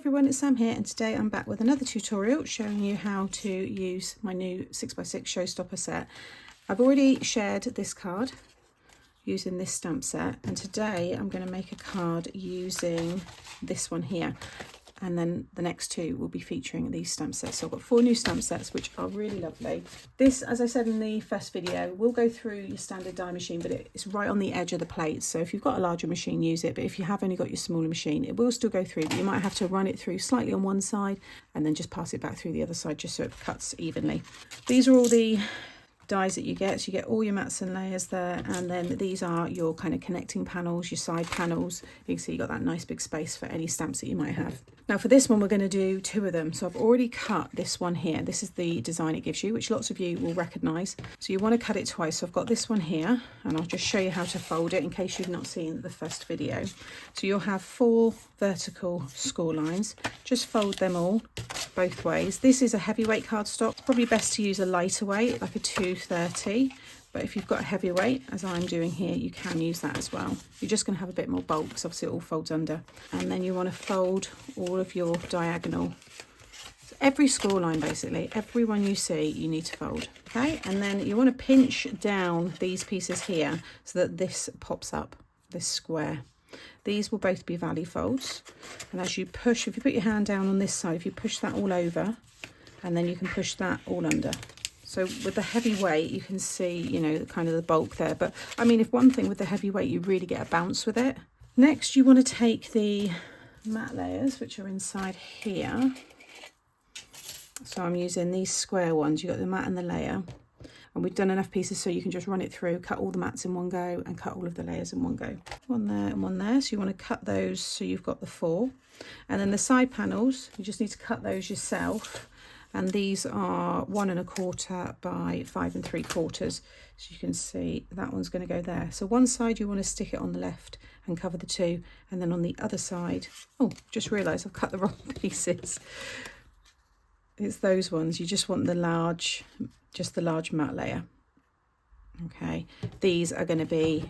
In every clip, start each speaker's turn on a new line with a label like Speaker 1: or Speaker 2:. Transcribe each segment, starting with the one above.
Speaker 1: everyone, it's Sam here, and today I'm back with another tutorial showing you how to use my new 6x6 Showstopper set. I've already shared this card using this stamp set, and today I'm going to make a card using this one here, and then the next two will be featuring these stamp sets. So I've got 4 new stamp sets which are really lovely. This, as I said in the first video, will go through your standard die machine, but it's right on the edge of the plate. So if you've got a larger machine, use it, but if you have only got your smaller machine, it will still go through, but you might have to run it through slightly on one side and then just pass it back through the other side just so it cuts evenly. These are all the dies that you get. So you get all your mats and layers there, and then these are your kind of connecting panels, your side panels. You can see you got that nice big space for any stamps that you might have. Now for this one we're going to do 2 of them. So I've already cut this one here. This is the design it gives you, which lots of you will recognise. So you want to cut it twice. So I've got this one here, and I'll just show you how to fold it in case you've not seen the first video. So you'll have 4 vertical score lines. Just fold them all both ways. This is a heavyweight cardstock. It's probably best to use a lighter weight, like a 230, but if you've got a heavyweight, as I'm doing here, you can use that as well. You're just going to have a bit more bulk because obviously it all folds under. And then you want to fold all of your diagonal. So every score line, basically, every one you see, you need to fold. Okay, and then you want to pinch down these pieces here so that this pops up, this square. These will both be valley folds, and as you push, if you put your hand down on this side, if you push that all over, and then you can push that all under. So with the heavy weight, you can see, you know, kind of the bulk there. But I mean, if one thing with the heavy weight, you really get a bounce with it. Next, you want to take the matte layers, which are inside here. So I'm using these square ones. You've got the matte and the layer. And we've done enough pieces so you can just run it through, cut all the mats in one go and cut all of the layers in one go. One there and one there. So you want to cut those so you've got the 4. And then the side panels, you just need to cut those yourself. And these are 1 1/4 by 5 3/4. So you can see that one's going to go there. So one side you want to stick it on the left and cover the 2. And then on the other side, oh, just realised I've cut the wrong pieces. It's those ones. You just want the large, just the large matte layer. Okay, these are going to be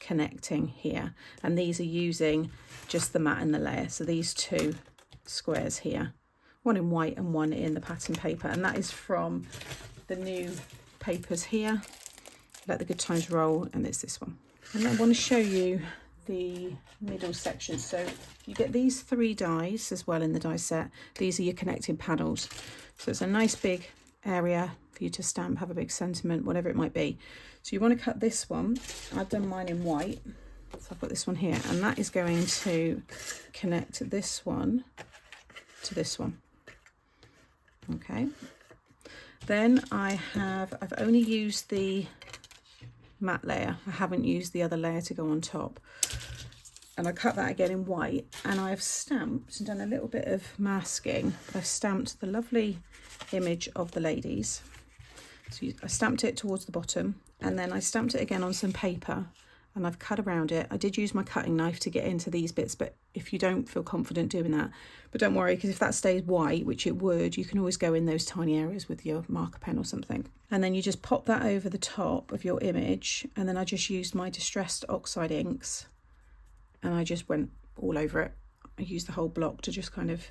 Speaker 1: connecting here, and these are using just the matte and the layer. So these 2 squares here, one in white and one in the pattern paper, and that is from the new papers here, Let the Good Times Roll, and it's this one. And I want to show you the middle section. So you get these 3 dies as well in the die set. These are your connecting panels. So it's a nice big area for you to stamp, have a big sentiment, whatever it might be. So you want to cut this one. I've done mine in white, so I've got this one here, and that is going to connect this one to this one. Okay, then I've only used the matte layer. I haven't used the other layer to go on top, and I cut that again in white, and I've stamped and done a little bit of masking. I've stamped the lovely image of the ladies. So I stamped it towards the bottom, and then I stamped it again on some paper, and I've cut around it. I did use my cutting knife to get into these bits, but if you don't feel confident doing that, but don't worry, because if that stays white, which it would, you can always go in those tiny areas with your marker pen or something. And then you just pop that over the top of your image, and then I just used my distressed oxide inks, and I just went all over it. I used the whole block to just kind of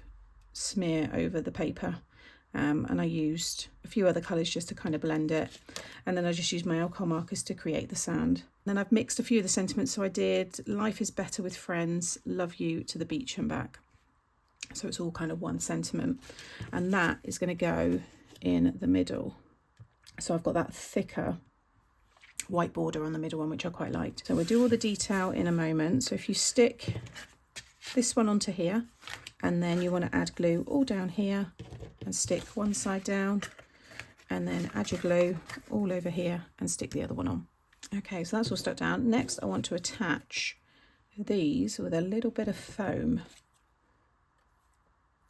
Speaker 1: smear over the paper. And I used a few other colours just to kind of blend it, and then I just used my alcohol markers to create the sand. And then I've mixed a few of the sentiments. So I did life is better with friends, love you to the beach and back. So it's all kind of one sentiment, and that is going to go in the middle. So I've got that thicker white border on the middle one, which I quite liked. So we'll do all the detail in a moment. So if you stick this one onto here, and then you want to add glue all down here and stick one side down, and then add your glue all over here and stick the other one on. Okay, so that's all stuck down. Next I want to attach these with a little bit of foam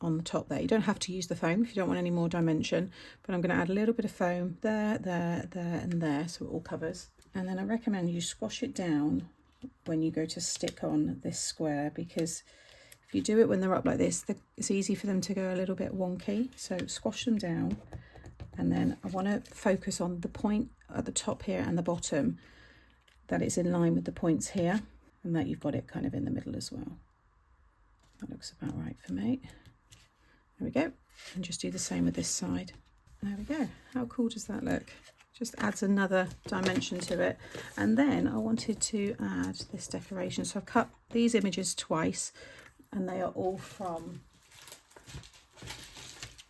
Speaker 1: on the top there. You don't have to use the foam if you don't want any more dimension, but I'm going to add a little bit of foam there, there, there and there, so it all covers. And then I recommend you squash it down when you go to stick on this square, because if you do it when they're up like this, it's easy for them to go a little bit wonky. So squash them down, and then I want to focus on the point at the top here and the bottom, that it's in line with the points here, and that you've got it kind of in the middle as well. That looks about right for me. There we go. And just do the same with this side. There we go. How cool does that look? Just adds another dimension to it. And then I wanted to add this decoration. So I've cut these images twice, and they are all from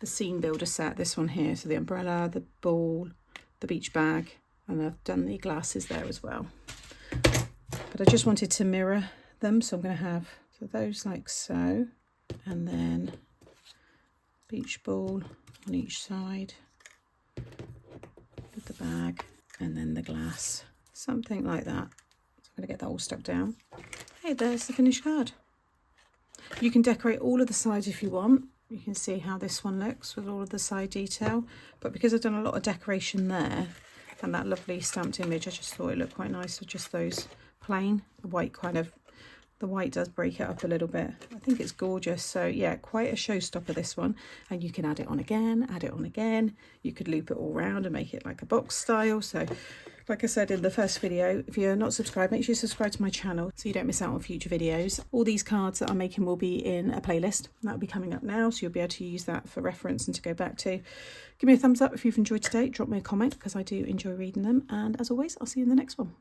Speaker 1: the Scene Builder set, this one here. So the umbrella, the ball, the beach bag, and I've done the glasses there as well. But I just wanted to mirror them, so I'm going to have those like so, and then beach ball on each side with the bag, and then the glass, something like that. So I'm going to get that all stuck down. Hey, there's the finished card. You can decorate all of the sides if you want. You can see how this one looks with all of the side detail, but because I've done a lot of decoration there and that lovely stamped image, I just thought it looked quite nice with just those plain. The white the white does break it up a little bit. I think it's gorgeous. So yeah, quite a showstopper, this one. And you can add it on again, add it on again. You could loop it all round and make it like a box style. So like I said in the first video, if you're not subscribed, make sure you subscribe to my channel so you don't miss out on future videos. All these cards that I'm making will be in a playlist. That'll be coming up now, so you'll be able to use that for reference and to go back to. Give me a thumbs up if you've enjoyed today. Drop me a comment because I do enjoy reading them. And as always, I'll see you in the next one.